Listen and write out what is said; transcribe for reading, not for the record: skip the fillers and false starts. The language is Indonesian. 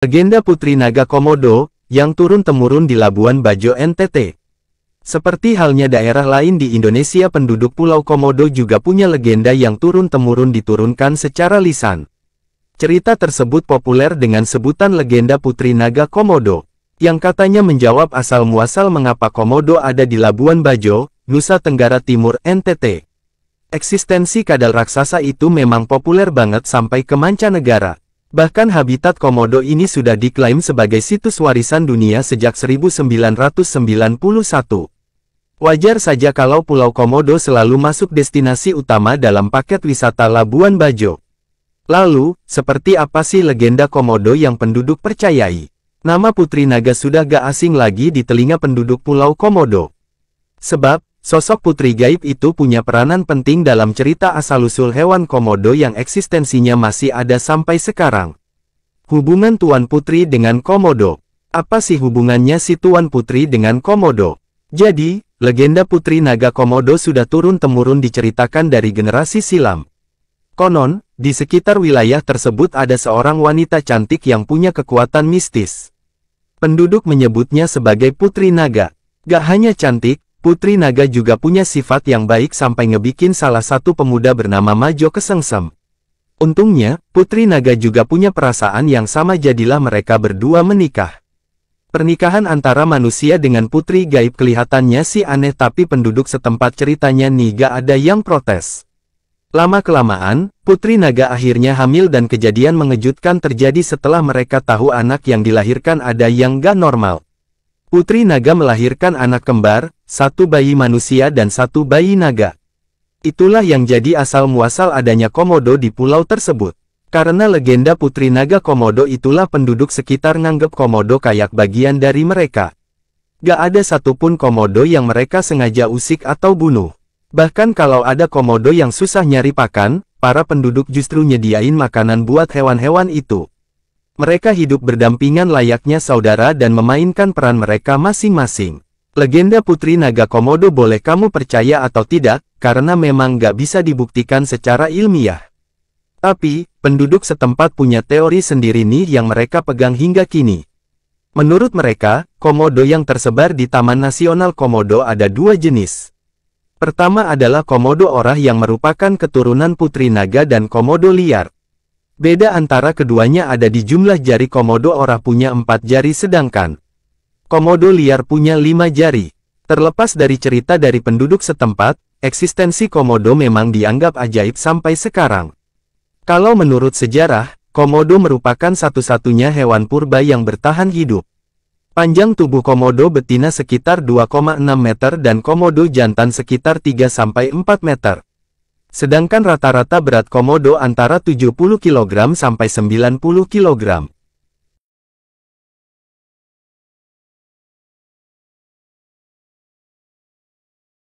Legenda Putri Naga Komodo, yang turun-temurun di Labuan Bajo NTT. Seperti halnya daerah lain di Indonesia, penduduk Pulau Komodo juga punya legenda yang turun-temurun diturunkan secara lisan. Cerita tersebut populer dengan sebutan legenda Putri Naga Komodo, yang katanya menjawab asal-muasal mengapa Komodo ada di Labuan Bajo, Nusa Tenggara Timur NTT. Eksistensi kadal raksasa itu memang populer banget sampai ke mancanegara. Bahkan habitat Komodo ini sudah diklaim sebagai situs warisan dunia sejak 1991. Wajar saja kalau Pulau Komodo selalu masuk destinasi utama dalam paket wisata Labuan Bajo. Lalu, seperti apa sih legenda Komodo yang penduduk percayai? Nama Putri Naga sudah gak asing lagi di telinga penduduk Pulau Komodo. Sebab, sosok putri gaib itu punya peranan penting dalam cerita asal-usul hewan Komodo yang eksistensinya masih ada sampai sekarang. Hubungan Tuan Putri dengan Komodo. Apa sih hubungannya si Tuan Putri dengan Komodo? Jadi, legenda Putri Naga Komodo sudah turun-temurun diceritakan dari generasi silam. Konon, di sekitar wilayah tersebut ada seorang wanita cantik yang punya kekuatan mistis. Penduduk menyebutnya sebagai Putri Naga. Gak hanya cantik, Putri Naga juga punya sifat yang baik sampai ngebikin salah satu pemuda bernama Majo kesengsem. Untungnya, Putri Naga juga punya perasaan yang sama, jadilah mereka berdua menikah. Pernikahan antara manusia dengan putri gaib kelihatannya sih aneh, tapi penduduk setempat ceritanya nih gak ada yang protes. Lama-kelamaan, Putri Naga akhirnya hamil dan kejadian mengejutkan terjadi setelah mereka tahu anak yang dilahirkan ada yang gak normal. Putri Naga melahirkan anak kembar, satu bayi manusia dan satu bayi naga. Itulah yang jadi asal-muasal adanya Komodo di pulau tersebut. Karena legenda Putri Naga Komodo itulah penduduk sekitar nganggep Komodo kayak bagian dari mereka. Gak ada satupun Komodo yang mereka sengaja usik atau bunuh. Bahkan kalau ada Komodo yang susah nyari pakan, para penduduk justru nyediain makanan buat hewan-hewan itu. Mereka hidup berdampingan layaknya saudara dan memainkan peran mereka masing-masing. Legenda Putri Naga Komodo boleh kamu percaya atau tidak, karena memang gak bisa dibuktikan secara ilmiah. Tapi, penduduk setempat punya teori sendiri nih yang mereka pegang hingga kini. Menurut mereka, Komodo yang tersebar di Taman Nasional Komodo ada dua jenis. Pertama adalah Komodo orah yang merupakan keturunan Putri Naga dan Komodo liar. Beda antara keduanya ada di jumlah jari. Komodo orah punya 4 jari sedangkan Komodo liar punya 5 jari. Terlepas dari cerita dari penduduk setempat, eksistensi Komodo memang dianggap ajaib sampai sekarang. Kalau menurut sejarah, Komodo merupakan satu-satunya hewan purba yang bertahan hidup. Panjang tubuh Komodo betina sekitar 2,6 meter dan Komodo jantan sekitar 3-4 meter. Sedangkan rata-rata berat Komodo antara 70 kg sampai 90 kg.